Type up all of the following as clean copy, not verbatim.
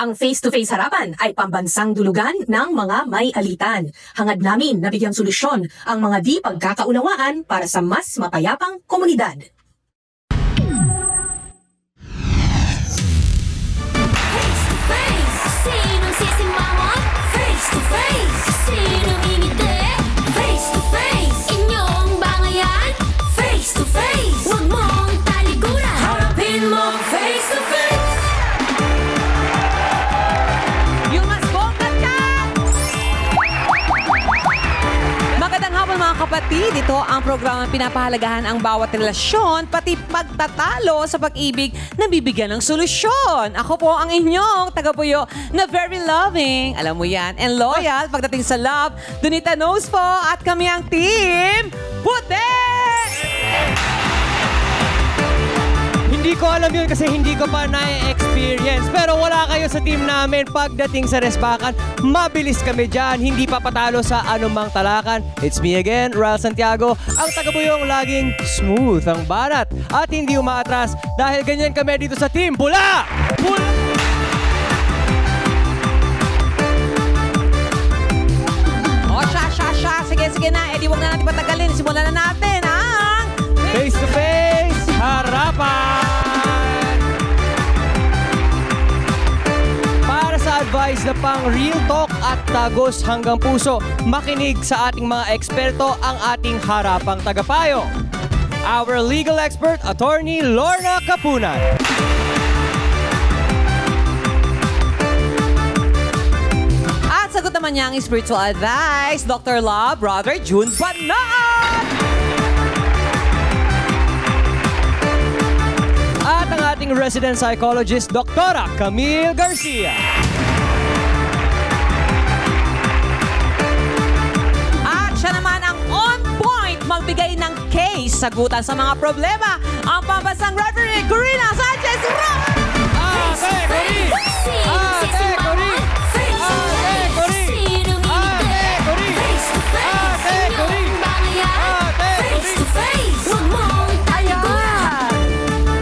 Ang face-to-face harapan ay pambansang dulugan ng mga may alitan. Hangad namin na bigyang solusyon ang mga di pagkakaunawaan para sa mas mapayapang komunidad. Face-to-face, sinong sisimangot? Face-to-face, sinong ingiti? Face-to-face, inyong bangayan? Face-to-face, huwag mong talikuran, harapin mo face-to-face. Yung mas bonggat ka! Magandang hapon mga kapatid. Ito ang programang pinapahalagahan ang bawat relasyon, pati pagtatalo sa pag-ibig na bibigyan ng solusyon. Ako po ang inyong tagapuyo na very loving, alam mo yan, and loyal pagdating sa love. Donita knows po at kami ang team Puti! Hindi ko alam yun kasi hindi ko pa na-experience. Pero wala kayo sa team namin pagdating sa respakan. Mabilis kami dyan, hindi papatalo sa anumang talakan. It's me again, Ral Santiago, ang tagabuyong laging smooth ang banat at hindi umaatras dahil ganyan kami dito sa team Pula! Pula! O, siya. Sige na. Edi wag na natin patagalin. Simulan na natin ang Face-to-face harapan! Para sa advice na pang real talk at tagos hanggang puso, makinig sa ating mga eksperto ang ating harapang tagapayo. Our legal expert, Attorney Lorna Capunan. At sagot naman niya ang spiritual advice, Dr. Love, Brother June Banat! At ang ating resident psychologist, Dr. Camille Garcia. At siya naman ang on point magbigay ng case, sagutan sa mga problema, ang pambansang referee, Corina Sanchez Rock! Ate Cori! Ate Cori! Ate Cori! Sinong ingiti? Face-to-face, inyong bangayan? Face-to-face, huwag mong talikuran.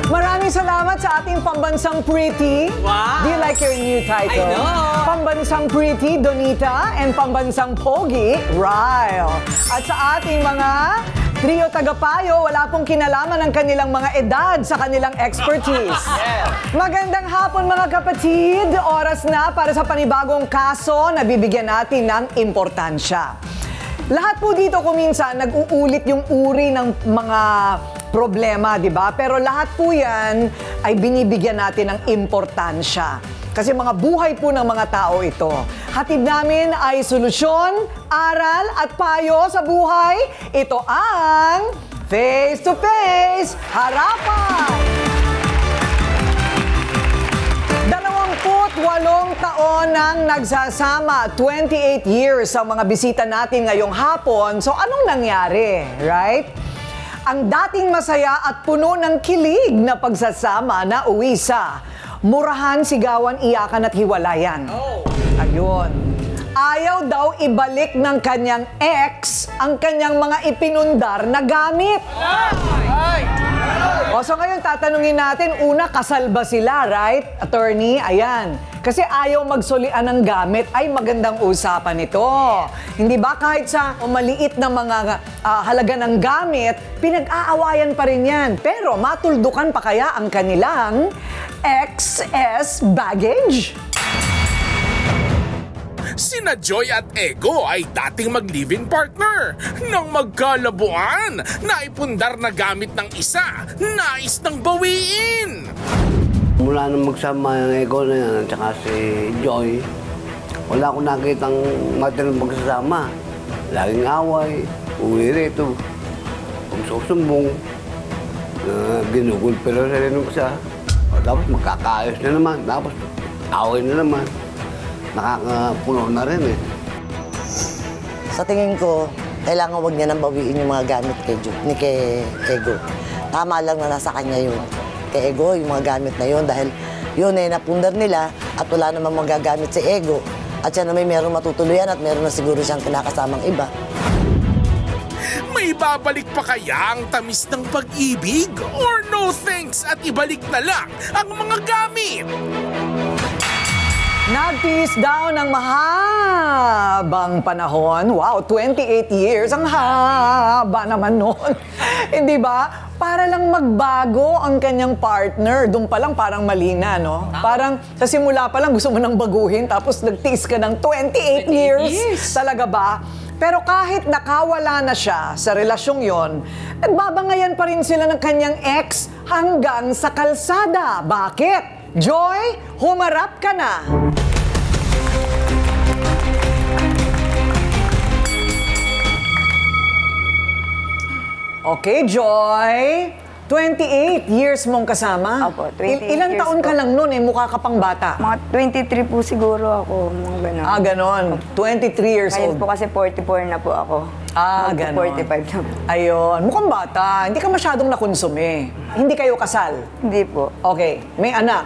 Maraming salamat sa ating pambansang pretty. Wow. Do you like your new title? I know. Pambansang pretty, Donita, and pambansang pogi, Ryle. At sa ating mga trio tagapayo, wala pong kinalaman ang kanilang mga edad sa kanilang expertise. Magandang hapon mga kapatid. Oras na para sa panibagong kaso na bibigyan natin ng importansya. Lahat po dito kuminsan nag-uulit yung uri ng mga problema, di ba? Pero lahat po yan ay binibigyan natin ng importansya. Kasi mga buhay po ng mga tao ito. Hatid namin ay solusyon, aral at payo sa buhay. Ito ang Face-to-Face Harapan! 28 taon nang nagsasama, 28 years ang mga bisita natin ngayong hapon. So anong nangyari, right? Ang dating masaya at puno ng kilig na pagsasama na uwi sa murahan, sigawan, iyakan at hiwalayan. Ayun. Ayaw daw ibalik ng kanyang ex ang kanyang mga ipinundar na gamit. O so ngayon tatanungin natin, una, kasal ba sila, right? Attorney, ayan. Kasi ayaw magsulian ng gamit ay magandang usapan ito. Hindi ba kahit sa maliit na mga halaga ng gamit, pinag-aawayan pa rin yan. Pero matuldukan pa kaya ang kanilang excess baggage? Sina Joy at Ego ay dating mag-live-in partner. Nang magkalabuan, naipundar na gamit ng isa, nais nang bawiin. Mula nang magsama yung Ego na yan, at saka si Joy, wala akong nakitang matinong magsasama. Laging away, uwi rito, pagsusumbong, ginugulpi na rin nung isa. Tapos magkakaayos na naman, tapos away na naman. Nakakapuno na rin eh. Sa tingin ko, kailangan wag niya nang bawiin yung mga gamit kay Ego. Tama lang na nasa kanya yun. Kay Ego, yung mga gamit na yun dahil yun eh, napundar nila at wala namang magagamit si Ego. At siya na may meron matutuluyan at meron na siguro siyang kinakasamang iba. May babalik pa kaya ang tamis ng pag-ibig? Or no thanks at ibalik na lang ang mga gamit? Nagtiis daw ng mahabang panahon. Wow, 28 years. Ang haba naman noon. Hindi ba? Para lang magbago ang kanyang partner. Doon pa lang parang mali na, no? Parang sa simula pa lang gusto mo nang baguhin tapos nagtiis ka ng 28 years. Talaga ba? Pero kahit nakawala na siya sa relasyong yon, nagbabangayan pa rin sila ng kanyang ex hanggang sa kalsada. Bakit? Joy, humarap ka na! Okay, Joy. 28 years mong kasama? Opo, 28 Ilang years taon ka po. lang nun mukha ka pang bata? Mga 23 po siguro ako, mga gano'n. Ah, ganon. 23 years old. Ngayon po kasi 44 na po ako. Ah, ganon. 45 na po. Ayun, mukhang bata. Hindi ka masyadong nakonsume. Hindi kayo kasal? Hindi po. Okay, may anak?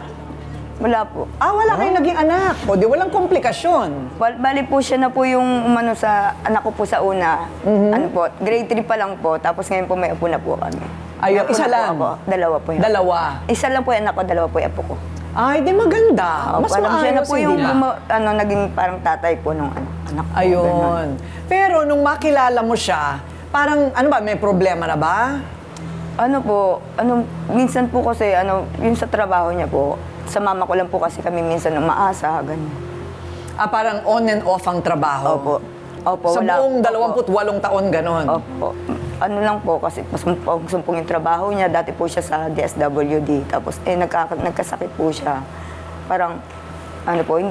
Wala po. Ah, wala kayong naging anak. O, di walang komplikasyon. Bali po siya na po yung umano sa anak ko po sa una. Ano po, grade 3 pa lang po. Tapos ngayon po may apo na po kami. Ayun, May apo isa na po lang? ako. Dalawa po yun. Dalawa? Isa lang po yung anak ko, dalawa po yung apo ko. Ay, di maganda. Mas Parang siya na maayos, po hindi yung ba? naging parang tatay po nung anak ko. Ganun. Ayun. Pero nung makilala mo siya, parang, ano ba, may problema na ba? Ano po, minsan po kasi, yung sa trabaho niya po, sa mama ko lang po kasi kami minsan umaasa, ganyan. Ah, parang on and off ang trabaho? Opo. Opo, Sa wala buong po. 28 taon, ganon? Opo. Ano lang po, kasi sumpong yung trabaho niya, dati po siya sa DSWD, tapos nagkasakit po siya. Parang,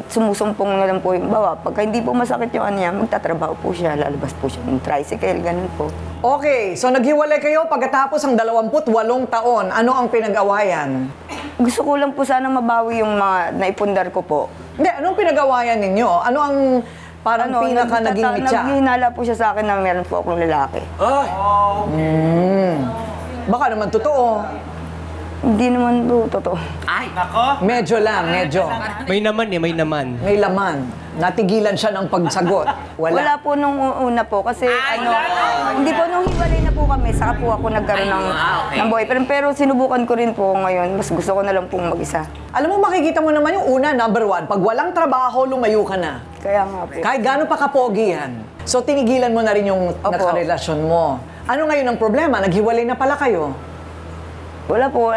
sumusumpong na lang po yung bawa. Pagka hindi po masakit yung niya, magtatrabaho po siya, lalabas po siya ng tricycle, ganun po. Okay, so naghiwalay kayo pagkatapos ng 28 taon. Ano ang pinag-awayan? Gusto ko lang po sana mabawi yung mga naipundar ko po. Hindi, anong pinag-awayan ninyo? Ano ang parang pinaka naging mitya? Naghihinala po siya sa akin na meron po akong lalaki. Baka naman totoo. Hindi naman po totoo. Medyo lang, medyo. May naman may naman. May laman. Natigilan siya ng pagsagot. Wala po nung una po kasi hindi po nung hiwalay na po kami, saka po ako nagkaroon ng boyfriend. Pero sinubukan ko rin po ngayon, mas gusto ko na lang pong mag-isa. Alam mo, makikita mo naman yung una, number 1. Pag walang trabaho, lumayo ka na. Kaya nga po. Kahit gaano pa kapogi yan. So, tinigilan mo na rin yung nakarelasyon mo. Ano ngayon ang problema? Naghiwalay na pala kayo. Wala po,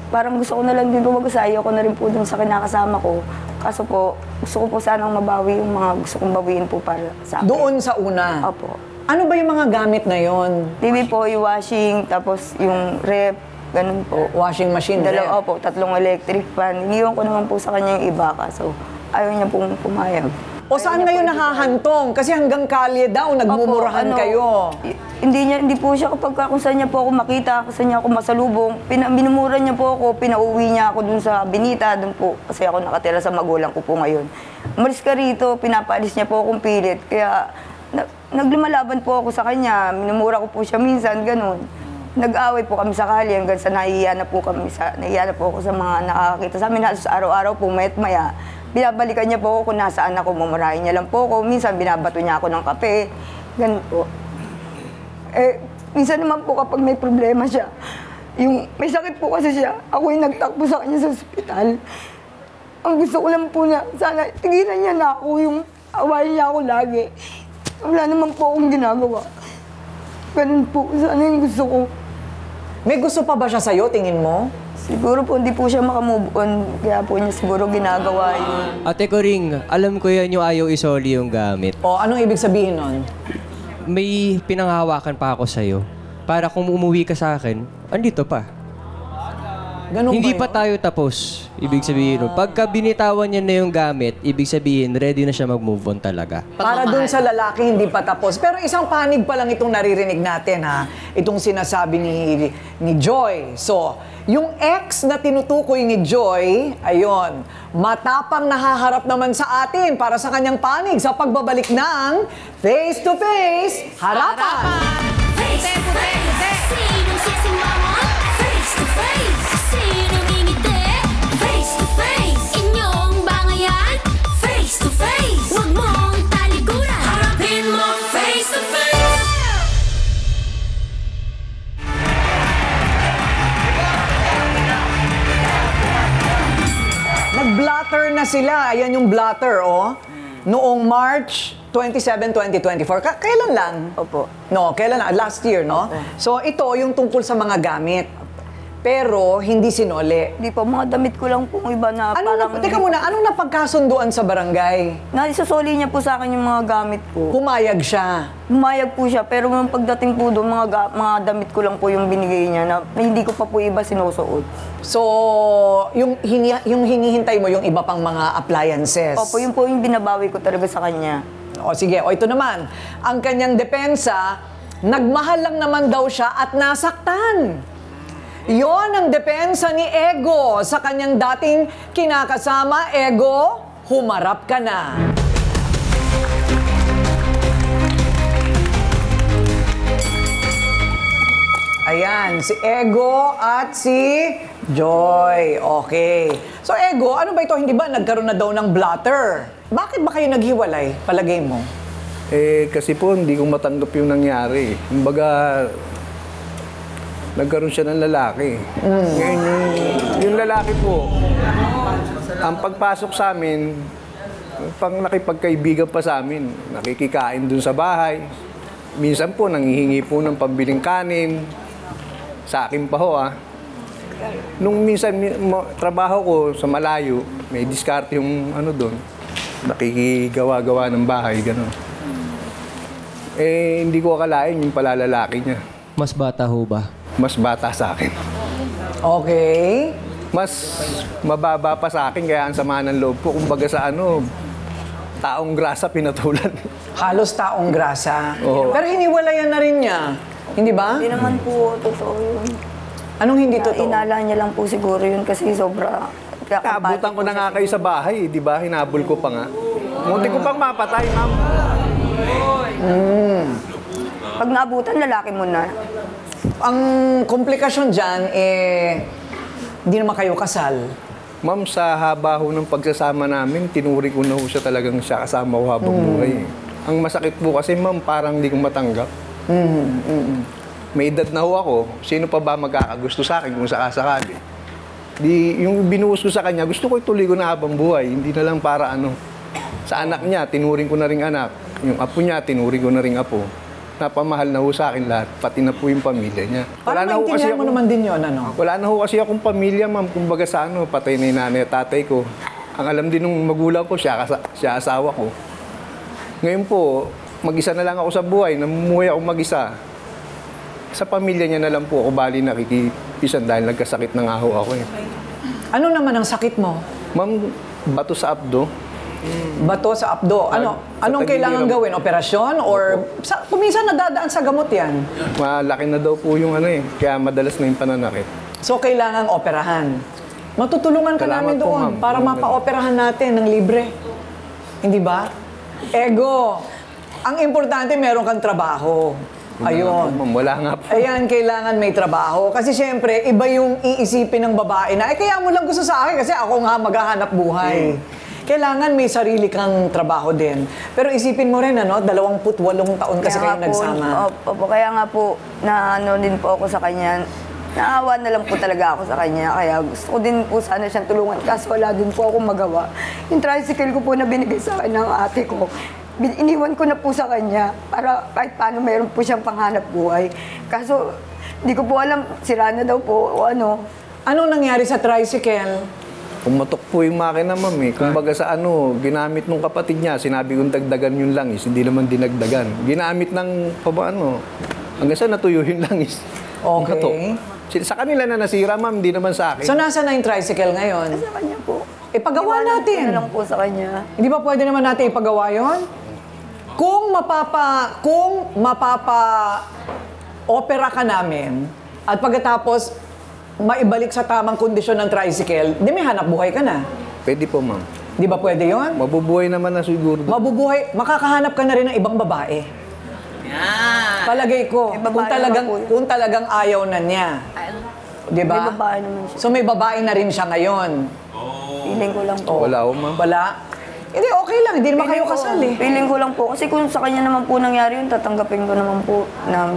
parang gusto ko na lang din po mag-isa. Ayoko na rin po dun sa kinakasama ko. Kaso po, gusto ko po sanang mabawi yung mga gusto kong bawiin po para sa akin. Doon sa una? Opo. Ano ba yung mga gamit na yon? TV po, yung washing, tapos yung rep, ganun po. Washing machine, rep? Opo, 3 electric fan. Iniwan ko naman po sa kanya yung iba, kaso ayaw niya pong pumayag. O saan ngayon nahahantong? Kasi hanggang kalye daw, nagmumurahan kayo. Hindi po siya kapag kung saan niya po ako makita, kung saan niya ako masalubong. Binumura niya po ako, pinauwi niya ako dun sa Binita, dun po. Kasi ako nakatira sa magulang ko po ngayon. Umalis ka rito, pinapaalis niya po akong pilit. Kaya naglumalaban po ako sa kanya, minumura ko po siya minsan, ganun. Nag-away po kami sa kalye hanggang sa nahihiya na po ako sa mga nakakakita sa amin. Araw-araw po, mayat maya. Binabalikan niya po ako kung nasaan ako, mumurahin niya lang po ako. Minsan binabato niya ako ng kape. Ganun po. Minsan naman po kapag may problema siya, may sakit po kasi siya, ako yung nagtakbo sa kanya sa ospital. Ang gusto ko lang po na, sana tigilan niya na ako, yung awayin niya ako lagi. Wala naman po akong ginagawa. Ganun po, sana yung gusto ko. May gusto pa ba siya sa'yo, tingin mo? Siguro po hindi po siya makamove on, kaya po niya siguro ginagawa yun. Ate Coring, alam ko yan yung ayaw isoli yung gamit. O, anong ibig sabihin nun? May pinanghahawakan pa ako sa'yo. Para kung umuwi ka sa akin, andito pa. Ganun Hindi ba pa tayo tapos, ibig sabihin. Pagka binitawan niya na yung gamit, ibig sabihin, ready na siya mag-move on talaga. Para dun sa lalaki, hindi pa tapos. Pero isang panig pa lang itong naririnig natin, ha? Itong sinasabi ni Joy. So, yung ex na tinutukoy ni Joy, ayun, matapang nahaharap naman sa atin para sa kanyang panig sa pagbabalik ng Face to Face, Harapan! Face to face, sinong sisimawat? Face to face, sinong ngingiti? Face to face, inyong bangayan? Face to face, huwag mong talikuran. Harapin mo face to face. Nag-blatter na sila. Ayan yung blotter, oh. Noong March 27, 2024. Kailan lang? Opo. No, kailan lang? Last year, no? So, ito yung tungkol sa mga gamit. Pero, hindi sinole. Hindi po, mga damit ko lang po iba na Teka muna, anong napagkasunduan sa barangay? Naisasoli niya po sa akin yung mga gamit ko. Pumayag siya. Humayag po siya, pero nung pagdating po doon, mga damit ko lang po yung binigay niya na hindi ko pa po iba sinusuot. So, yung hinihintay mo yung iba pang mga appliances. Opo, yun po yung binabawi ko talaga sa kanya. O sige, o ito naman. Ang kanyang depensa, nagmahal lang naman daw siya at nasaktan. Yon ang depensa ni Ego sa kanyang dating kinakasama. Ego, humarap ka na. Ayan, si Ego at si Joy. Okay. So Ego, ano ba ito? Hindi ba nagkaroon na daw ng blotter? Bakit ba kayo naghiwalay, palagay mo? Kasi po hindi ko matanggap yung nangyari. Kumbaga, nagkaroon siya ng lalaki. Ngayon, yung lalaki po, ang pagpasok sa amin, pang nakipagkaibigan pa sa amin, nakikikain dun sa bahay. Minsan po, nanghihingi po ng pambiling kanin. Sa akin pa ho, Nung minsan, trabaho ko sa malayo, may diskarte yung doon. Nakikigawa-gawa ng bahay, gano'n. Hindi ko akalain yung palalalaki niya. Mas bata ho ba? Mas bata sa akin. Okay. Mas mababa pa sa akin, kaya ang sama ng loob ko. Kumbaga sa taong grasa pinatulan. Halos taong grasa. Oo. Pero hiniwalayan na rin niya. Hindi ba? Hindi naman po totoo yun. Anong hindi totoo? Inala niya lang po siguro yun kasi sobra. Naabutan ko na nga kayo sa bahay, di ba? Hinabol ko pa nga. Munti ko pang mapatay, ma'am. Pag naabutan, lalaki mo na. Ang komplikasyon dyan, hindi naman kayo kasal. Ma'am, sa haba ho ng pagsasama namin, tinuri ko na ho siya talagang siya kasama ko habang buhay. Ang masakit po kasi, ma'am, parang hindi ko matanggap. May edad na ho ako, sino pa ba magkakagusto sa akin kung sakasakali? Yung binuhos ko sa kanya, gusto ko ituloy ko na habang buhay, hindi na lang para Sa anak niya, tinuring ko na ring anak. Yung apo niya, tinuring ko na ring apo. Napamahal na ho sa akin lahat, pati na po yung pamilya niya. Parang maintindihan mo naman din yun, Wala na ho kasi akong pamilya, ma'am. Kumbaga sa patay na yung nanay at tatay ko. Ang alam din ng magulang ko, siya asawa ko. Ngayon po, mag-isa na lang ako sa buhay, namumuhay ako mag-isa. Sa pamilya niya na lang po ako bali nakikipisan dahil nagkasakit na nga ho ako. Ano naman ang sakit mo? Ma'am, bato sa abdo. Bato sa abdo. Anong kailangan gawin? Operasyon? Or kung minsan nadadaan sa gamot yan? Malaki na daw po yung kaya madalas na yung pananakit. So, kailangan operahan. Matutulungan ka namin Salamat po, doon ma'am. para mapaoperahan natin ng libre. Hindi ba? Ego, ang importante meron kang trabaho. Ayun. Wala nga po. Ayan, kailangan may trabaho. Kasi syempre, iba yung iisipin ng babae na, kaya mo lang gusto sa akin kasi ako nga maghahanap buhay. Kailangan may sarili kang trabaho din. Pero isipin mo rin, 28 taon kasi kayo nagsama. Opo, kaya nga po, na din po ako sa kanya. Naawa na lang po talaga ako sa kanya. Kaya gusto ko din po sana siyang tulungan. Kaso wala din po akong magawa. Yung tricycle ko po na binigay sa akin ng ate ko, iniwan ko na po sa kanya para kahit paano mayroon po siyang panghanap buhay. Kaso, hindi ko po alam, sira na daw po o ano. Anong nangyari sa tricycle? Pumatok po yung makina, ma'am. Kumbaga sa ginamit nung kapatid niya, sinabi kong dagdagan yung langis, hindi naman dinagdagan. Ginamit ng hanggang sa natuyo yung langis. Okay. Sa kanila na nasira, ma'am, hindi naman sa akin. So, nasa na yung tricycle ngayon? Sa kanya po. Ipagawa natin. Na lang po sa kanya. Hindi ba pwede naman natin ipagawa yun? Kung opera ka namin at pagkatapos maibalik sa tamang kondisyon ng tricycle, di may hanap buhay ka na. Pwede po, ma'am. Di ba pwede yun? Mabubuhay naman na siguro. Mabubuhay, makakahanap ka na rin ng ibang babae. Palagay ko, kung talagang ayaw na niya. Di ba? May babae naman siya. So may babae na rin siya ngayon. Feeling ko lang po. Wala, ma'am. Wala? Hindi, okay lang. Hindi naman kayo kasal eh. Feeling ko lang po. Kasi kung sa kanya naman po nangyari yun, tatanggapin ko naman po na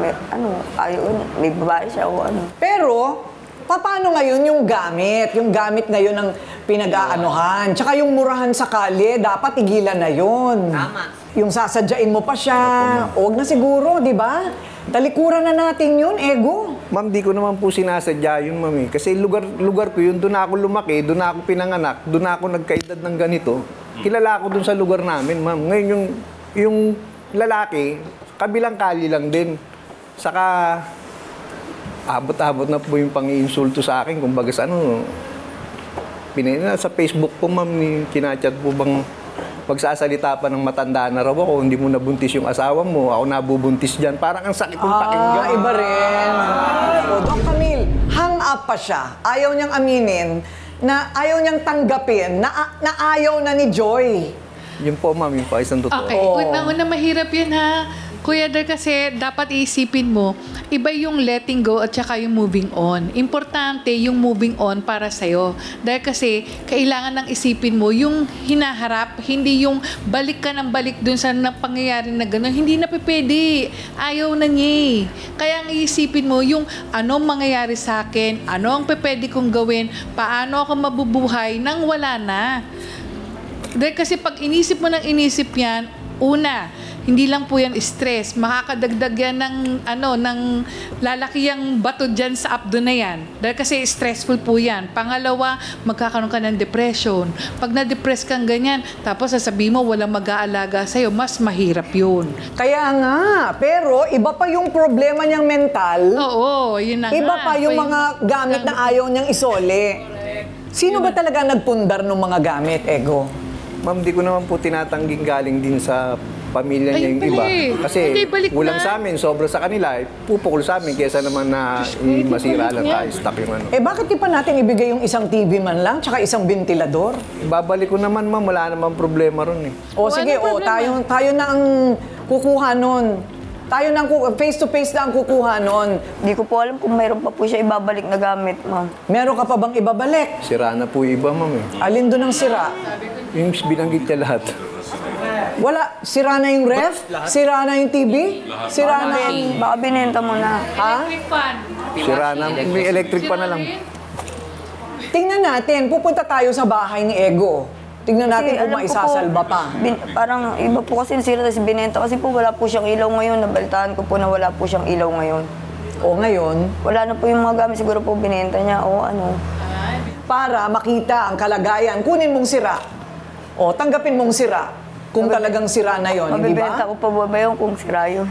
ayaw, may babae siya o ano. Pero, paano ngayon yung gamit? Yung gamit ngayon ng pinag-aanuhan. Tsaka yung murahan sa kalye, dapat tigilan na yun. Tama. Yung sasadyain mo pa siya, huwag na siguro, di ba? Talikuran na natin yun, ego. Ma'am, di ko naman po sinasadya yun, ma'am. Kasi lugar ko yun, doon ako lumaki, doon ako pinanganak, doon ako nagkaedad ng ganito. Kilala ko doon sa lugar namin, ma'am. Ngayon, yung lalaki, kabilang kali lang din. Saka, abot-abot na po yung pang-iinsulto sa akin. Kumbaga sa sa Facebook po, ma'am, kinachat po bang pagsasalita pa ng matanda na raw ako, hindi mo nabuntis yung asawa mo, ako nabubuntis dyan. Parang ang sakit ng pakinggan. Iba rin. Doc Camille, hang up pa siya. Ayaw niyang aminin na ayaw niyang tanggapin na ayaw na ni Joy. Yun po, ma'am, yun po, isang totoo. Okay, una mahirap yun ha. Kuya Dar, kasi dapat iisipin mo, iba yung letting go at saka yung moving on. Importante yung moving on para sa'yo. Dahil kasi, kailangan ng isipin mo yung hinaharap, hindi yung balik ka ng balik dun sa pangyayari na gano'n. Hindi na pwede. Ayaw na niya eh. Kaya ang iisipin mo yung anong mangyayari sa akin, ano ang pwede kong gawin, paano ako mabubuhay nang wala na. Dahil kasi pag inisip mo ng inisip yan, una, hindi lang po yan stress. Makakadagdag yan ng lalaki yung bato dyan sa abdo na yan. Dahil kasi stressful po yan. Pangalawa, magkakaroon ka ng depression. Pag na-depress kang ganyan, tapos sasabihin mo walang mag-aalaga sa'yo, mas mahirap yun. Kaya nga, pero iba pa yung problema niyang mental. Oo, yun na Iba pa yung mga gamit na ayaw niyang isole. Sino ba talaga nagpundar ng mga gamit, Ego? Ma'am, di ko naman po tinatangging galing din sa pamilya niya yung iba. Kasi kulang sa amin, sobra sa kanila, pupukol sa amin kesa naman na masira lang tayo, stuck yung bakit di pa natin ibigay yung isang TV man lang, tsaka isang ventilador? Babalik ko naman, ma'am, wala naman problema ron eh. Sige, tayo na ang kukuha nun. Tayo na face-to-face na ang kukuha nun. Hindi ko po alam kung mayroon pa po siya ibabalik na gamit, ma'am. Meron ka pa bang ibabalik? Sira na po iba, ma'am eh. Alin doon ang sira? Yung binanggit niya lahat. Wala. Sira na yung ref? Sira na yung TV? Sira na ang... Baka binenta mo na. Ha? Sira na. May electric pa na lang. Tingnan natin. Pupunta tayo sa bahay ni Ego. Tingnan natin kung maisasalba pa. Parang iba po kasi sila kasi binenta. Kasi po wala po siyang ilaw ngayon. Nabalitaan ko po na wala po siyang ilaw ngayon. O ngayon? Wala na po yung mga gamit. Siguro po binenta niya o ano. Para makita ang kalagayan, kunin mong sira. O tanggapin mong sira. Kung talagang sira na yon, hindi ba? Mabibenta ko pa ba yun kung sira yun?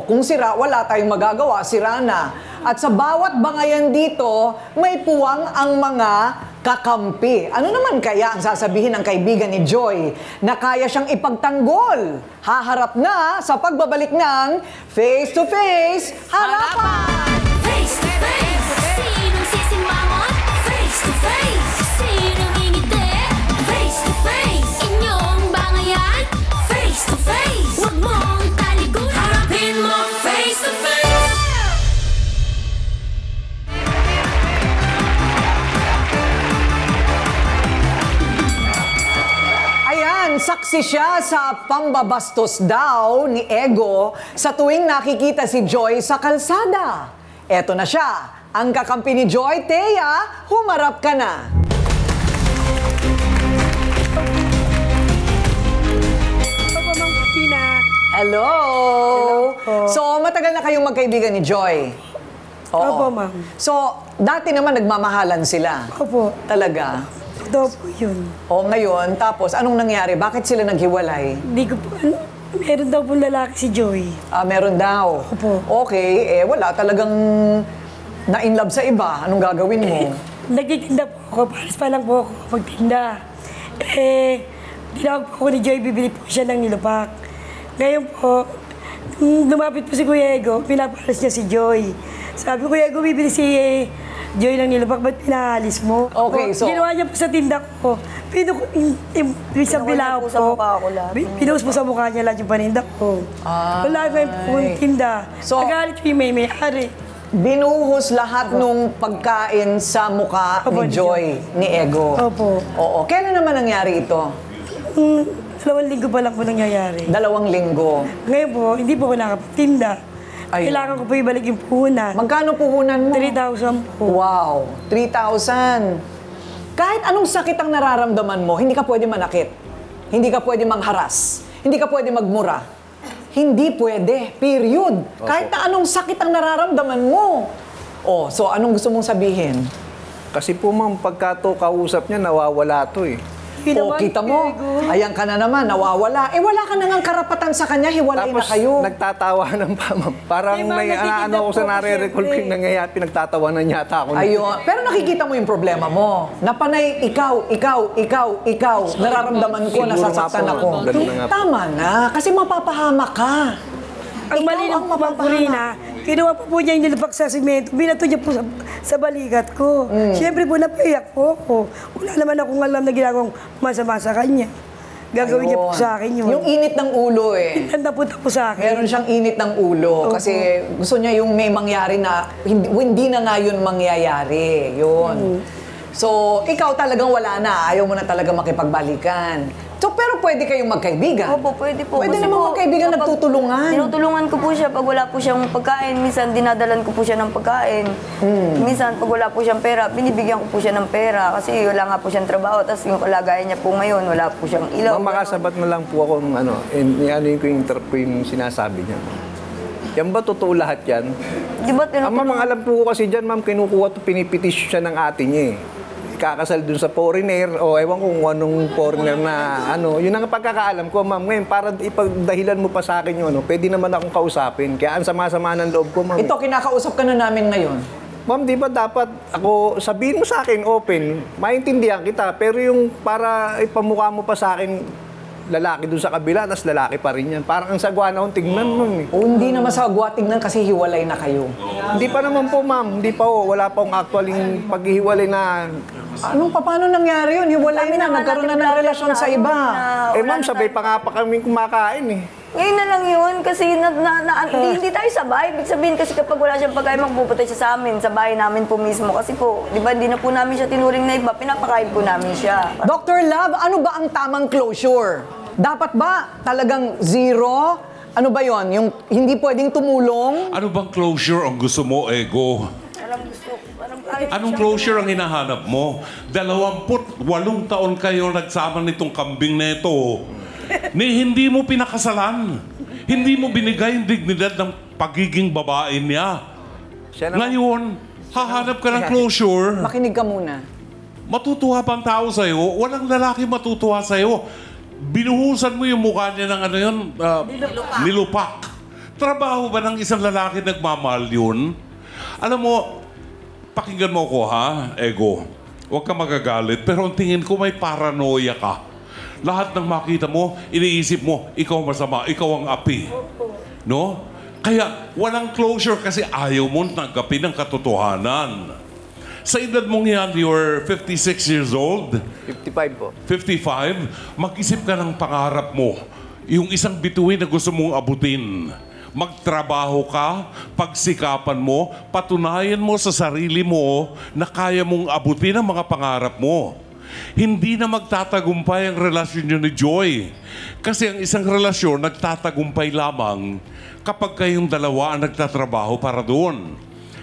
Kung sira, wala tayong magagawa, sira na. At sa bawat bangayan dito, may puwang ang mga kakampi. Ano naman kaya ang sasabihin ng kaibigan ni Joy na kaya siyang ipagtanggol? Haharap na sa pagbabalik ng Face to Face Harapan! Face to face, sinong sisimangot? Face to face, sinong ngingiti? Face to face, inyong bangayan? Face to face, huwag mong talikuran. Harapin mo face to face. Ayan, saksi siya sa pambabastos daw ni Ego sa tuwing nakikita si Joy sa kalsada. Eto na siya, ang kakampi ni Joy. Thea, humarap ka na. Hello! So, matagal na kayong magkaibigan ni Joy? Opo, ma'am. So, dati naman nagmamahalan sila? Opo. Talaga? Daw po yun. Ngayon, tapos anong nangyari? Bakit sila naghiwalay? Hindi ko po, meron daw po lalaki si Joy. Meron daw? Opo. Okay, wala talagang na-inlove sa iba. Anong gagawin mo? Nagtitinda po ako, paras pa lang po ako magtinda. Tinawag po ako ni Joy, bibili po siya ng nilupak. Ngayon po, lumapit po si Kuya Ego, pinaparas niya si Joy. Sabi ko, Kuya Ego, bibili si Joy ng nilupak, ba't pinahalis mo? Okay, so... Ginawa niya po sa tinda ko. Isang bilao po. Pinost mo sa mukha niya lahat yung paninda ko. Wala na yung tinda. So, nagalit yung may-ari. Binuhos lahat nung pagkain sa mukha ni Joy, ni Ego. Opo. Oo. Kailan naman nangyari ito? 2 linggo pa lang po nangyayari. 2 linggo? Ngayon po, hindi po ako nakapagtinda. Kailangan ko po ibalik yung puhunan. Magkano puhunan mo? 3,000 po. Wow, 3,000. Kahit anong sakit ang nararamdaman mo, hindi ka pwede manakit. Hindi ka pwede mangharas. Hindi ka pwede magmura. Hindi pwede. Period. Kahit na anong sakit ang nararamdaman mo. Oh, so anong gusto mong sabihin? Kasi po ma'am, pagka to kausap niya, nawawala to eh. O, kita mo, ayan ka na naman, nawawala. Eh, wala ka na ngang karapatan sa kanya, hiwalay na Tapos kayo. nagtatawanan pa ma'am. Parang may ano ako sa nare-recall ko yung nangyayari, pinagtatawanan yata ako. Ayun. Pero nakikita mo yung problema mo. Napanay, ikaw. Nararamdaman ko, Siguro nasasaktan nga po, ako. ganun na nga po. Tama na, kasi mapapahamak ka. Ang mali ng Purina, kinuha po po niya yung nilupak sa simento, binato niya po sa balikat ko. Siyempre po, napaiyak po ako. Wala naman akong alam na ginagawang masama sa kanya. Gagawin niya po sa akin yun. Yung init ng ulo eh. Napunta po sa akin. Meron siyang init ng ulo kasi gusto niya yung may mangyari na hindi na nga yun mangyayari. Yun. So, ikaw talagang wala na. Ayaw mo na talaga makipagbalikan. So, pero pwede kayong magkaibigan. Opo, pwede po. Pwede Kasi naman po, magkaibigan, kapag nagtutulungan. Tinutulungan ko po siya pag wala po siyang pagkain. Minsan, dinadalan ko po siya ng pagkain. Minsan, pag wala po siyang pera, binibigyan ko po siya ng pera. Kasi wala nga po siyang trabaho. Tapos yung kalagayan niya po ngayon, wala po siyang ilaw. Ma'am, makasabat na lang po ako ng ano yun ko yung sinasabi niya. Yan ba totoo lahat yan? Di ba, Ma'am, ang alam po ko kasi dyan, ma'am, kinukuha to pinipetisyon siya ng ate niya eh. Kakasal dun sa foreigner o ewan kung anong foreigner na ano. Yun ang pagkakaalam ko, ma'am. Ngayon, para ipagdahilan mo pa sa akin yung ano, pwede naman akong kausapin. Kaya ang sama-sama ng loob ko, ma'am. Ito, kinakausap ka na namin ngayon. Ma'am, di ba dapat ako, sabihin mo sa akin open, maintindihan kita, pero yung para ipamukha mo pa sa akin, lalaki dun sa kabila, tas lalaki pa rin yan. Parang ang sagwa na akong tignan, ma'am. Eh. O, hindi na masagwa tignan kasi hiwalay na kayo. Hindi pa naman po, ma'am. Hindi pa po. Wala pa akong actualing paghihiwalay na... Paano nangyari yun? Hiwalay na, nagkaroon na ng relasyon sa iba. Ma'am, sabay pa nga pa kami kumakain eh. Ngayon na lang yun, kasi hindi tayo sabay. Ibig sabihin kasi kapag wala siyang pagkain, magpupunta siya sa amin, sa bahay namin po mismo. Kasi po, di ba, hindi na po namin siya tinuring na iba, pinapakain po namin siya. Dr. Love, ano ba ang tamang closure? Dapat ba talagang zero? Ano ba yon? Yung hindi pwedeng tumulong? Ano bang closure ang gusto mo, Ego? Anong closure ang hinahanap mo? 28 taon kayo nagsama nitong kambing na ito. Hindi mo pinakasalan. Hindi mo binigay yung dignidad ng pagiging babae niya. Ngayon, hahanap ka ng closure. Makinig ka muna. Matutuwa bang tao sa'yo? Walang lalaki matutuwa sa'yo. Binuhusan mo yung mukha niya ng ano yun? Nilupak. Trabaho ba ng isang lalaki nagmamahal yun? Alam mo, pakinggan mo ko ha, Ego. Huwag ka magagalit, pero ang tingin ko may paranoia ka. Lahat ng makita mo, iniisip mo, ikaw masama, ikaw ang api. No? Kaya walang closure kasi ayaw mo tanggapin ang katotohanan. Sa edad mong yan, you're 56 years old. 55 po. 55, mag-isip ka ng pangarap mo. Yung isang bituin na gusto mong abutin. Magtrabaho ka, pagsikapan mo, patunayan mo sa sarili mo na kaya mong abutin ang mga pangarap mo. Hindi na magtatagumpay ang relasyon niyo ni Joy. Kasi ang isang relasyon nagtatagumpay lamang kapag kayong dalawa ang nagtatrabaho para doon.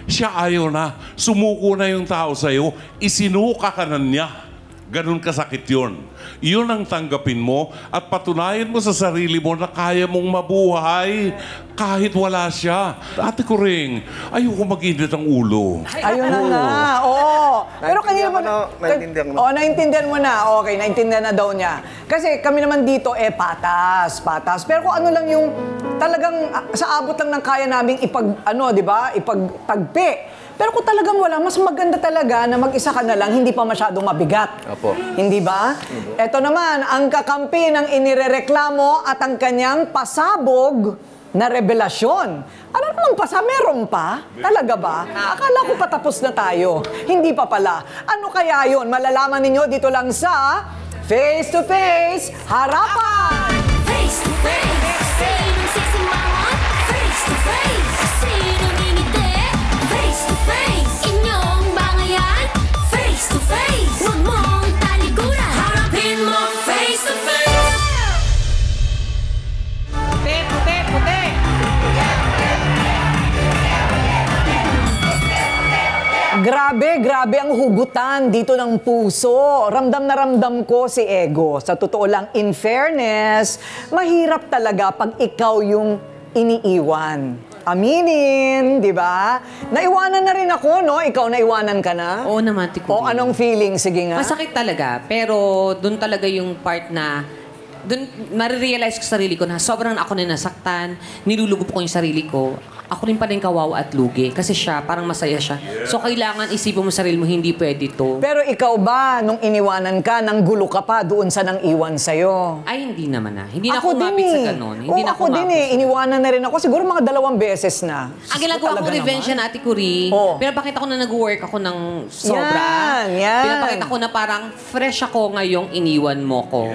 Siya ayaw na, sumuko na yung tao sa'yo, isinuka ka na niya. Ganun kasakit yun. Yun ang tanggapin mo at patunayan mo sa sarili mo na kaya mong mabuhay kahit wala siya. Ate ko ring, ayoko mag-init ang ulo. Ayun na nga, oo. Pero kanina mo naintindihan mo. Naintindihan mo na. Okay, naintindihan na daw niya. Kasi kami naman dito, patas. Pero kung ano lang yung talagang sa abot lang ng kaya naming ipagtagpi. Pero kung talagang wala, mas maganda talaga na mag-isa ka na lang, hindi pa masyadong mabigat. Opo. Hindi ba? Ito naman, ang kakampi ng inirereklamo at ang kanyang pasabog na revelasyon. Ano naman meron pa? Talaga ba? Akala ko patapos na tayo. Hindi pa pala. Ano kaya yon? Malalaman ninyo dito lang sa Face to Face Harapan! Face to face, sinong sisimangot? Face to face, sinong ngingiti? Face to face, inyong bangayan? Face to face, huwag mong talikuran. Harapin mo face to face. Puti! Grabe grabe ang hugutan dito ng puso. Ramdam na ramdam ko si Ego. Sa totoo lang, in fairness, mahirap talaga pag ikaw yung iniiwan. Aminin, di ba? Naiwanan na rin ako, no? Ikaw naiwanan ka na? Oo naman, Tikurin. O anong feeling? Sige nga. Masakit talaga, pero doon talaga yung part na doon marirealize ko sa sarili ko na sobrang ako na nasaktan, nilulugop ko yung sarili ko. Ako rin pa rin kawawa at lugi. Kasi siya, parang masaya siya. So, kailangan isipin mo sarili mo, hindi pwede to. Pero ikaw ba, nung iniwanan ka, nang gulo ka pa doon sa nang iwan sa'yo? Ay, hindi naman na. Hindi na Ako ako umapit din sa eh. ganun. Oo, Hindi na ako din eh. Iniwanan na rin ako. Siguro mga 2 beses na. Ang ginagawa ko revenge yan, Ate Kuri. Pinapakita ko na nag-work ako ng sobra. Yan. Pinapakita ko na parang fresh ako ngayong iniwan mo ko.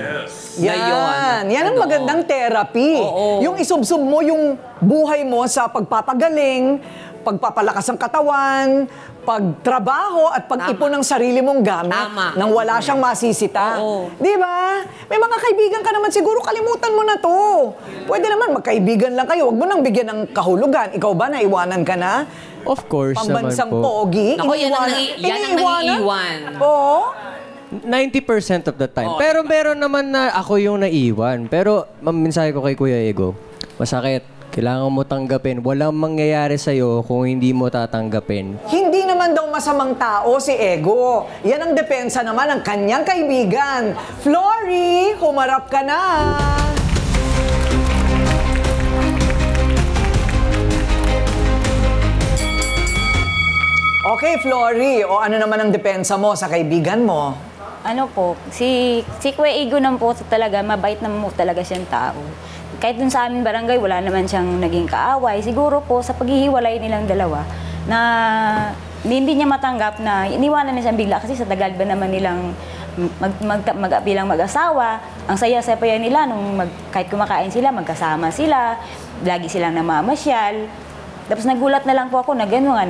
Yan. Yan ang magandang therapy. Oo. Yung isubsob mo yung buhay mo sa pagpapagaling, pagpapalakas ng katawan, pagtrabaho at pag-ipon ng sarili mong gamit nang wala siyang masisita. Di ba? May mga kaibigan ka naman siguro, kalimutan mo na to. Pwede naman magkaibigan lang kayo. Huwag mo nang bigyan ng kahulugan. Ikaw ba, naiwanan ka na? Of course Pambansang naman po. pogi. Naku, yan ang naiiwan. Oo. 90% of the time. Pero meron naman na ako yung naiwan. Pero mensahe ko kay Kuya Ego, masakit. Kailangan mo tanggapin. Walang mangyayari sa'yo kung hindi mo tatanggapin. Hindi naman daw masamang tao si Ego. Yan ang depensa naman ng kanyang kaibigan. Flory, humarap ka na! Okay, Flory. O ano naman ang depensa mo sa kaibigan mo? Ano po, si Kuya Ego naman po talaga, mabait naman po talaga siyang tao. Kahit dun sa aming barangay, wala naman siyang naging kaaway. Siguro po, sa paghihiwalay nilang dalawa, na hindi niya matanggap na iniwanan niya siyang bigla kasi sa tagal ba naman nilang bilang mag-asawa, ang saya-saya pa yan nila nung kahit kumakain sila, magkasama sila, lagi silang namamasyal. Tapos nagulat na lang po ako na gano'n nga,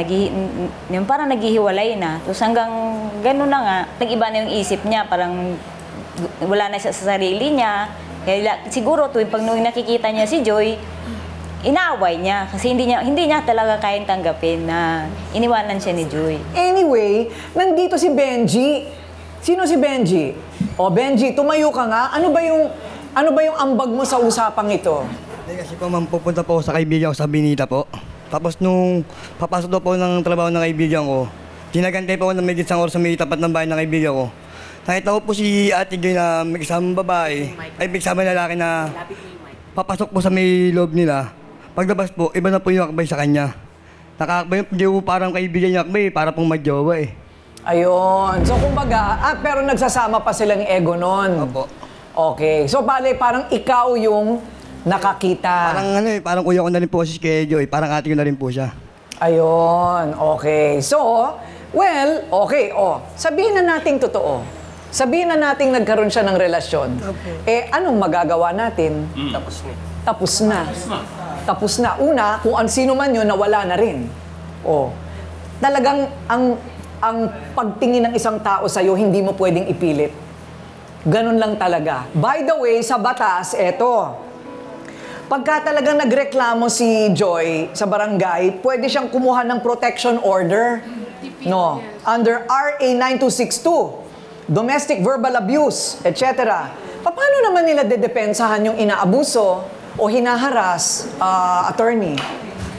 yung parang naghihiwalay na. Tapos hanggang gano'n na nga, nag-iba na yung isip niya, parang wala na siya sa sarili niya. Kaya siguro tuwing pag nung nakikita niya si Joy, inaaway niya kasi hindi niya talaga kayang tanggapin na iniwanan siya ni Joy. Anyway, nandito si Benji. Sino si Benji? O Benji, tumayo ka nga. Ano ba yung ambag mo sa usapang ito? Kasi po ma'am, pupunta po ako sa kaibigan ko sa Binita po. Tapos nung papasok daw po ng trabaho ng kaibigan ko, tinagantay po ako ng may isang oras sa may tapat ng bahay ng kaibigan ko. Nakita ko po si Ate Joy na may kasamang babae, ay may kasamang lalaki na papasok po sa may loob nila. Paglabas po, iba na po yung akbay sa kanya. Nakakabay po parang kaibigan niya akbay, para pong magjowa eh. Ayun. So kumbaga, pero nagsasama pa silang Ego nun. Opo. Okay. So bale, parang ikaw yung nakakita. Parang parang kuya ko na rin po si Kuya Joy, parang ate ko na rin po siya. Ayun. Okay. So, well, okay. Sabihin na nating totoo. Sabihin na nating nagkaroon siya ng relasyon. Okay. Anong magagawa natin? Tapos na. Una, kung sino man yun, nawala na rin. Talagang ang pagtingin ng isang tao sa'yo, hindi mo pwedeng ipilit. Ganun lang talaga. By the way, sa batas, eto. Pagka talagang nagreklamo si Joy sa barangay, pwede siyang kumuha ng protection order. No, under RA 9262. Domestic verbal abuse, etc. Paano naman nila dedepensahan yung inaabuso o hinaharas, attorney?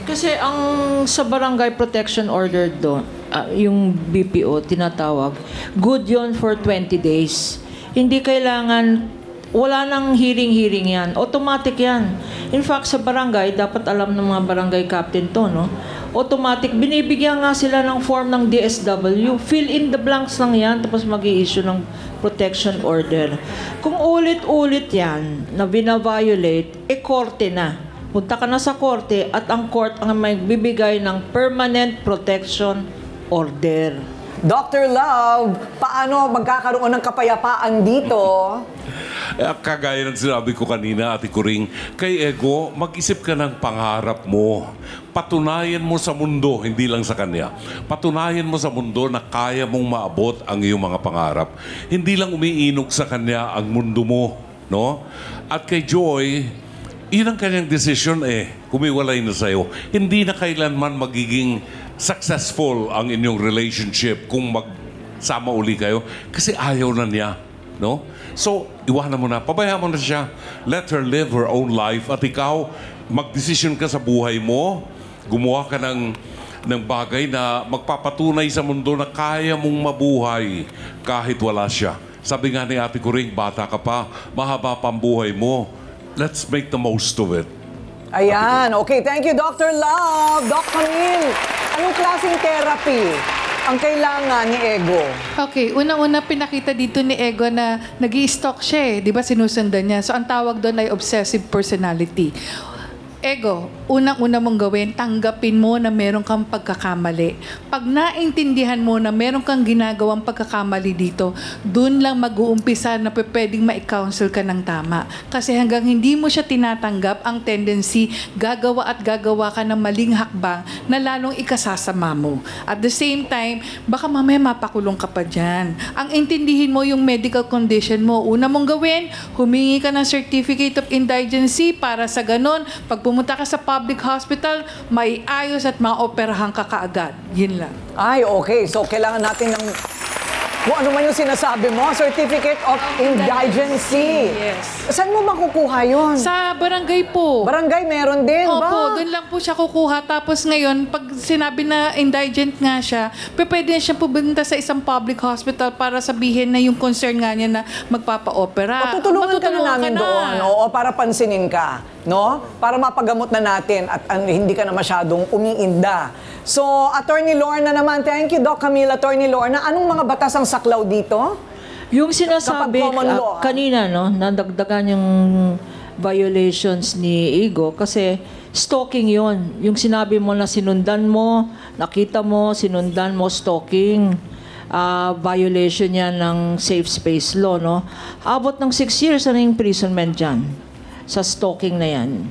Kasi ang sa barangay protection order doon, yung BPO tinatawag, good yon for 20 days. Hindi kailangan, wala nang hearing yan. Automatic yan. In fact, sa barangay, dapat alam ng mga barangay captain to, no? Automatic, binibigyan nga sila ng form ng DSW. Fill in the blanks lang yan, tapos mag-i-issue ng protection order. Kung ulit-ulit yan na binaviolate, korte na. Punta ka na sa korte at ang court ang may bibigay ng permanent protection order. Dr. Love, paano magkakaroon ng kapayapaan dito? Kagaya ng sinabi ko kanina, Ate Kuring, kay Ego, mag-isip ka ng pangarap mo. Patunayan mo sa mundo, hindi lang sa kanya. Patunayan mo sa mundo na kaya mong maabot ang iyong mga pangarap. Hindi lang umiinog sa kanya ang mundo mo, no? At kay Joy, yun ang kanyang desisyon kumiwalay na sa'yo. Hindi na kailanman magiging successful ang inyong relationship kung magsama uli kayo kasi ayaw na niya, no? So, iwanan mo na, pabayaan mo na siya. Let her live her own life at ikaw, magdesisyon ka sa buhay mo, gumawa ka ng bagay na magpapatunay sa mundo na kaya mong mabuhay kahit wala siya. Sabi nga ni Ate Kuring, bata ka pa, mahaba pa ang buhay mo. Let's make the most of it. Ayan, okay. Thank you, Dr. Love. Doc Camille, anong klaseng therapy ang kailangan ni Ego? Okay, una-una pinakita dito ni Ego na nag-i-stalk siya eh. Di ba sinusundan niya? So ang tawag doon ay obsessive personality. Ego, unang-una mong gawin, tanggapin mo na meron kang pagkakamali. Pag naintindihan mo na meron kang ginagawang pagkakamali dito, dun lang mag-uumpisa na pwedeng ma-counsel ka ng tama. Kasi hanggang hindi mo siya tinatanggap, ang tendency, gagawa at gagawa ka ng maling hakbang na lalong ikasasama mo. At the same time, baka mamaya mapakulong ka pa dyan. Ang intindihin mo yung medical condition mo. Una mong gawin, humingi ka ng certificate of indigency para sa ganon, pag pumunta ka sa public hospital, may ayos at maoperahan ka kaagad. Yun lang. Ay, okay. So, kailangan natin ng kung ano man yung sinasabi mo, Certificate of Indigency. Yes. Saan mo makukuha yun? Sa barangay po. Barangay meron din, ba? Opo, doon lang po siya kukuha. Tapos ngayon, pag sinabi na indigent nga siya, pwede na siya pumunta sa isang public hospital para sabihin na yung concern nga niya na magpapa-opera. Matutulungan ka na namin doon, oo, para pansinin ka, no? Para mapagamot na natin at hindi ka na masyadong umiinda. So, Attorney Lorna naman, thank you, Doc Camille. Attorney Lorna, anong mga batas ang saklaw dito? Yung sinasabi kanina, no, nadagdagan yung violations ni Ego kasi stalking yon. Yung sinabi mo na sinundan mo, nakita mo, sinundan mo, stalking. Violation yan ng safe space law, no? Abot ng 6 years na imprisonment dyan sa stalking na yan.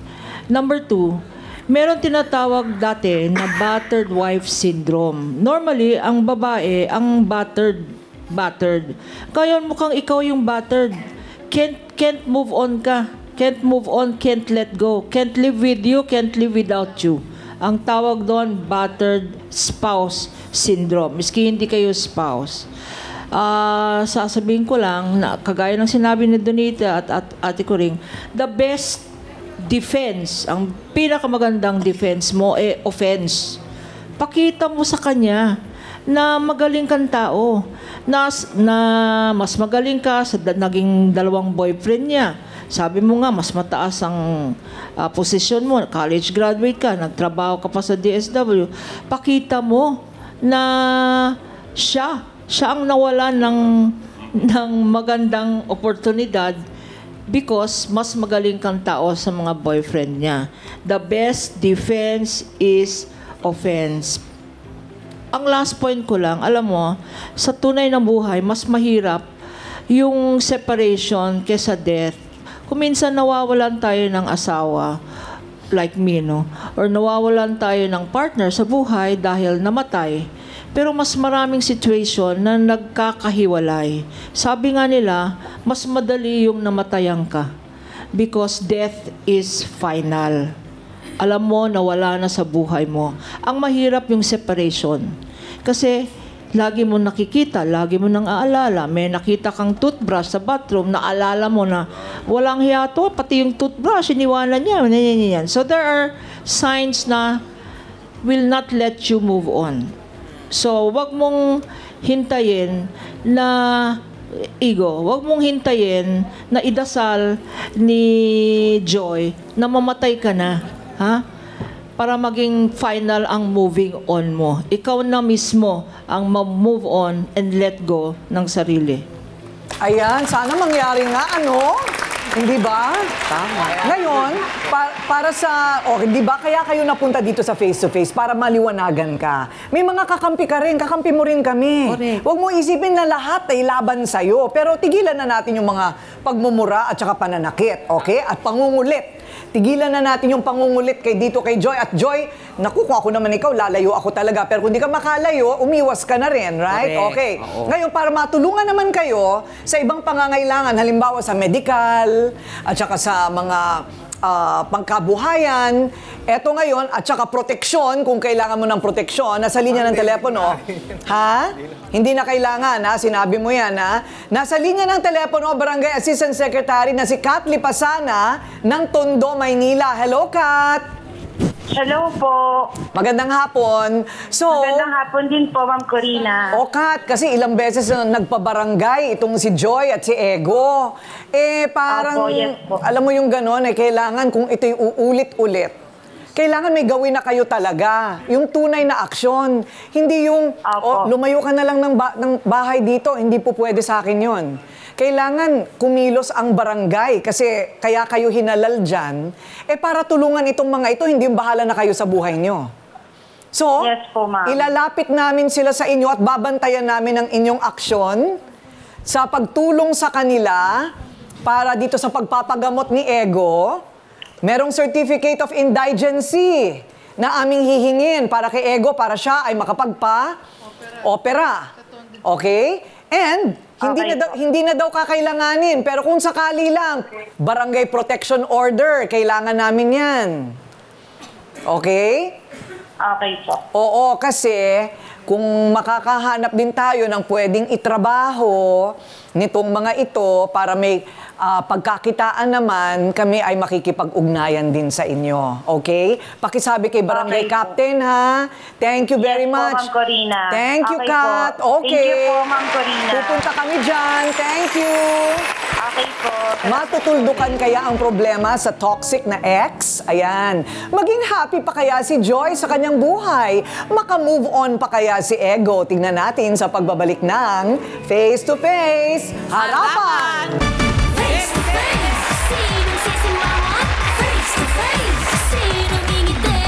Number 2, meron tinatawag dati na battered wife syndrome. Normally, ang babae, ang battered. Kaya mukhang ikaw yung battered. Can't move on ka. Can't move on, can't let go. Can't live with you, can't live without you. Ang tawag doon, battered spouse syndrome. Miski hindi kayo spouse. Sasabihin ko lang, na, kagaya ng sinabi ni Donita at Ate Kuring, the best defense, ang pinakamagandang defense mo offense. Pakita mo sa kanya na magaling kang tao, na mas magaling ka sa naging dalawang boyfriend niya. Sabi mo nga, mas mataas ang posisyon mo, college graduate ka, nagtrabaho ka pa sa DSW. Pakita mo na siya ang nawalan ng magandang oportunidad because mas magaling kang tao sa mga boyfriend niya. The best defense is offense. Ang last point ko lang, alam mo, sa tunay na buhay, mas mahirap yung separation kesa death. Kung minsan nawawalan tayo ng asawa, like me, no? Or nawawalan tayo ng partner sa buhay dahil namatay. Pero mas maraming situation na nagkakahiwalay. Sabi nga nila, mas madali yung namatayan ka. Because death is final. Alam mo na wala na sa buhay mo. Ang mahirap yung separation. Kasi lagi mo nakikita, lagi mo nang aalala. May nakita kang toothbrush sa bathroom, naalala mo na walang hiya to, pati yung toothbrush, iniwanan niya. So there are signs na will not let you move on. So, wag mong hintayin na wag mong hintayin na idasal ni Joy na mamatay ka na, ha? Para maging final ang moving on mo. Ikaw na mismo ang ma-move on and let go ng sarili. Ayan, sana mangyari nga, ano? Hindi ba? Tama. Ngayon, para sa, di ba, kaya kayo napunta dito sa face-to-face para maliwanagan ka. May mga kakampi ka rin, kakampi mo rin kami. Correct. Huwag mo isipin na lahat ay laban sa'yo. Pero tigilan na natin yung mga pagmumura at saka pananakit, okay? At pangungulit. Tigilan na natin yung pangungulit dito kay Joy. At Joy, naku, kung ako naman ikaw, lalayo ako talaga. Pero kung di ka makalayo, umiwas ka na rin, right? Correct. Okay. Oo. Ngayon, para matulungan naman kayo sa ibang pangangailangan, halimbawa sa medical, at saka sa mga pangkabuhayan, Eto ngayon, at saka proteksyon, kung kailangan mo ng proteksyon, nasa linya ng telepono. Ha? Hindi na kailangan, ha? Sinabi mo yan, ha? Nasa linya ng telepono, Barangay Assistant Secretary na si Kat Lipasana ng Tondo, Maynila. Hello, Kat! Hello po. Magandang hapon. So, Magandang hapon din po, Ma'am Corina. O Kat, kasi ilang beses na nagpabarangay itong si Joy at si Ego. Parang, Opo, yes po. alam mo yung gano'n, kailangan kung ito'y uulit-ulit. Kailangan may gawin na kayo talaga. Yung tunay na aksyon. Hindi yung, lumayo ka na lang ng bahay dito, hindi po pwede sa akin yon. Kailangan kumilos ang barangay kasi kaya kayo hinalal dyan, para tulungan itong mga ito, hindi yung bahala na kayo sa buhay nyo. So, yes po, ma'am. Ilalapit namin sila sa inyo at babantayan namin ang inyong aksyon sa pagtulong sa kanila para dito sa pagpapagamot ni Ego. Merong Certificate of Indigency na aming hihingin para kay Ego para siya ay makapagpa-opera. Okay? And hindi na daw kakailanganin. Pero kung sakali lang, Barangay Protection Order, kailangan namin yan. Okay? Okay po. Oo, kasi kung makakahanap din tayo ng pwedeng itrabaho nitong mga ito para may pagkakitaan naman, kami ay makikipag-ugnayan din sa inyo. Okay? Pakisabi kay Barangay Captain, ha? Thank you very much. Ma'am Corina. Thank you, Okay Kat. po. Okay. Thank you po, Ma'am Corina. Pupunta kami dyan. Thank you. Okay po. Matutuldukan kaya ang problema sa toxic na ex? Ayan. Maging happy pa kaya si Joy sa kanyang buhay? Maka-move on pa kaya si Ego? Tingnan natin sa pagbabalik ng Face to Face Harapan! Face to face, sinong sisimangot? Face to face, sinong ngingiti?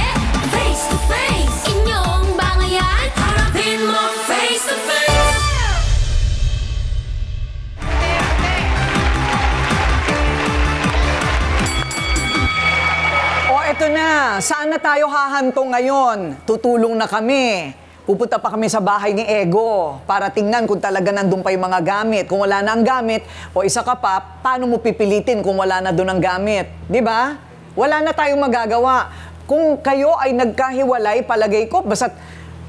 Face to face, inyong bangayan? Harapin mo face to face. Eto na, saan na tayo hahantong ngayon? Tutulong na kami. Pupunta pa kami sa bahay ni Ego para tingnan kung talaga nandun pa yung mga gamit. Kung wala na ang gamit, o isa ka pa, paano mo pipilitin kung wala na doon ang gamit? Di ba? Wala na tayong magagawa. Kung kayo ay nagkahiwalay, palagay ko, basta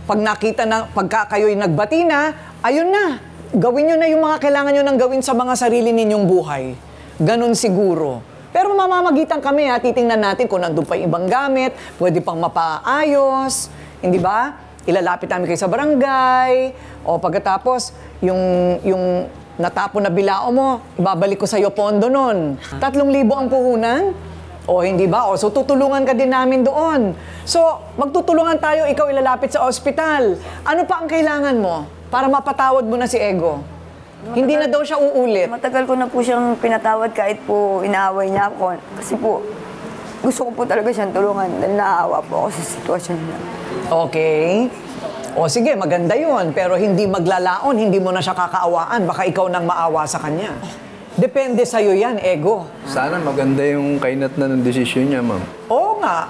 pag nakita na, pagka kayo'y nagbati na, ayun na. Gawin nyo na yung mga kailangan nyo nang gawin sa mga sarili ninyong buhay. Ganon siguro. Pero mamamagitan kami, titingnan natin kung nandun pa yung ibang gamit, pwede pang mapaayos, hindi ba? Ilalapit namin kayo sa barangay, o pagkatapos, yung natapon na bilao mo, ibabalik ko sa iyo pondo nun. 3,000 ang puhunan? O hindi ba? O so tutulungan ka din namin doon. So, magtutulungan tayo, ikaw ilalapit sa ospital. Ano pa ang kailangan mo para mapatawad mo na si Ego? Hindi na daw siya uulit. Matagal ko na po siyang pinatawad kahit po inaaway niya ako. Kasi po, gusto ko po talaga siyang tulungan dahil naaawa po ako sa sitwasyon niya. Okay. O sige, maganda yun. Pero hindi maglalaon, hindi mo na siya kakaawaan. Baka ikaw nang maawa sa kanya. Depende sa'yo yan, Ego. Sana maganda yung kainat na ng desisyon niya, ma'am. Oo nga.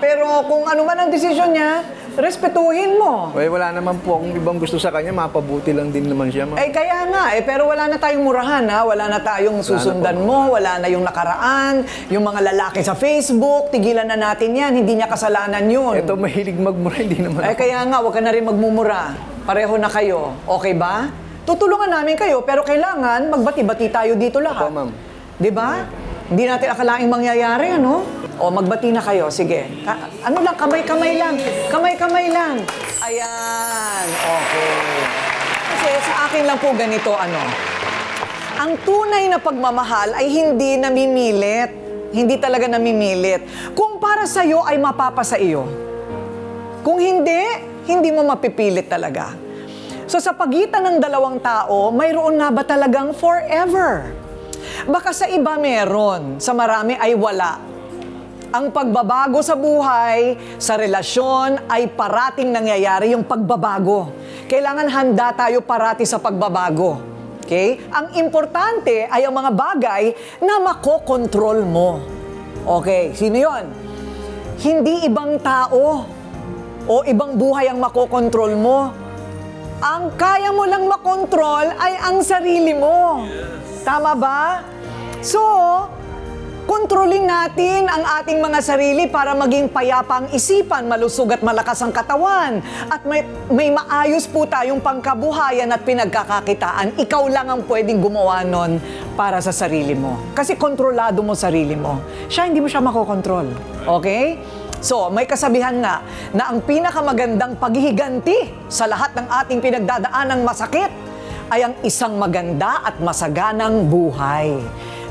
Pero kung ano man ang desisyon niya, respetuhin mo. Wala naman po akong ibang gusto sa kanya, mapabuti lang din naman siya, ma'am. Kaya nga, pero wala na tayong murahan, ha? Wala na tayong susundan mo, wala na yung nakaraan, yung mga lalaki sa Facebook, tigilan na natin yan, hindi niya kasalanan yun. Ito, mahilig magmura, hindi naman Kaya nga, huwag ka na rin magmumura. Pareho na kayo. Okay ba? Tutulungan namin kayo, pero kailangan magbati-bati tayo dito lahat. Opo, ma'am. Di ba? Hindi natin akalaing mangyayari, ano? O, magbati na kayo. Sige. Ano lang, kamay-kamay lang. Kamay-kamay lang. Ayan. Okay. Kasi sa akin lang po ganito, ang tunay na pagmamahal ay hindi namimilit. Hindi talaga namimilit. Kung para sa'yo ay mapapasa iyo. Kung hindi mo mapipilit talaga. So sa pagitan ng dalawang tao, mayroon nga ba talagang forever? Baka sa iba meron, sa marami ay wala. Ang pagbabago sa buhay, sa relasyon, ay parating nangyayari yung pagbabago. Kailangan handa tayo parati sa pagbabago. Okay? Ang importante ay ang mga bagay na makokontrol mo. Okay, sino yun? Hindi ibang tao o ibang buhay ang makokontrol mo. Ang kaya mo lang makontrol ay ang sarili mo. Tama ba? So, Kontrolin natin ang ating mga sarili para maging payapa ang isipan, malusog at malakas ang katawan. At may maayos po tayong pangkabuhayan at pinagkakakitaan. Ikaw lang ang pwedeng gumawa nun para sa sarili mo. Kasi kontrolado mo sarili mo. Siya, hindi mo siya makokontrol. Okay? So, may kasabihan nga na ang pinakamagandang paghihiganti sa lahat ng ating pinagdadaanang masakit ay ang isang maganda at masaganang buhay.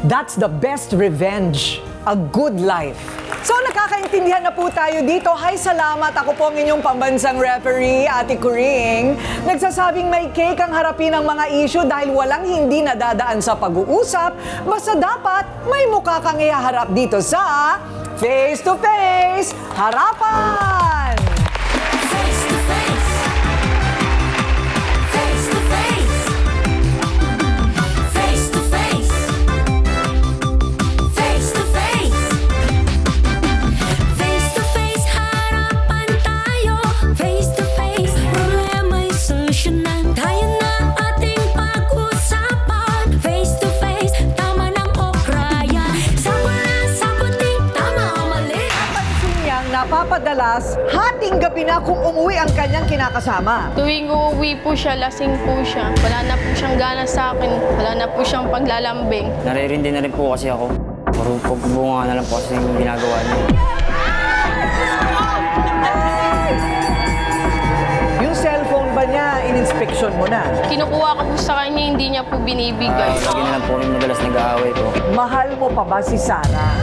That's the best revenge, a good life. So, nakakaintindihan na po tayo dito. Hi, salamat. Ako po ang inyong pambansang referee, Ate Kuring. Nagsasabing may cake ang harapin ng mga issue dahil walang hindi nadadaan sa pag-uusap. Basta dapat may mukha kang ihaharap dito sa Face to Face Harapan! Face to face. Face to face. Face to face. Face to face. Face to face, harapan tayo. Face to face, problema'y solusyonan. Tayo na ating pag-usapan. Face to face, tama ng okraya. Sabuting tama o mali. Napansin niyang napapadalas, hating gabi na kung umuwi ang kanyang kinakasama. Tuwing uuwi po siya, lasing po siya. Wala na po siyang gana sa akin. Wala na po siyang paglalambing. Naririndi na rin po kasi ako. Puro pagbubunga na lang po kasi yung ginagawa niya. Yung cellphone ba niya, in-inspection mo na? Kinukuha ko po sa kanya, hindi niya po binibigay. Lagi na lang po yung madalas nag-aaway po. Mahal mo pa ba si Sarah?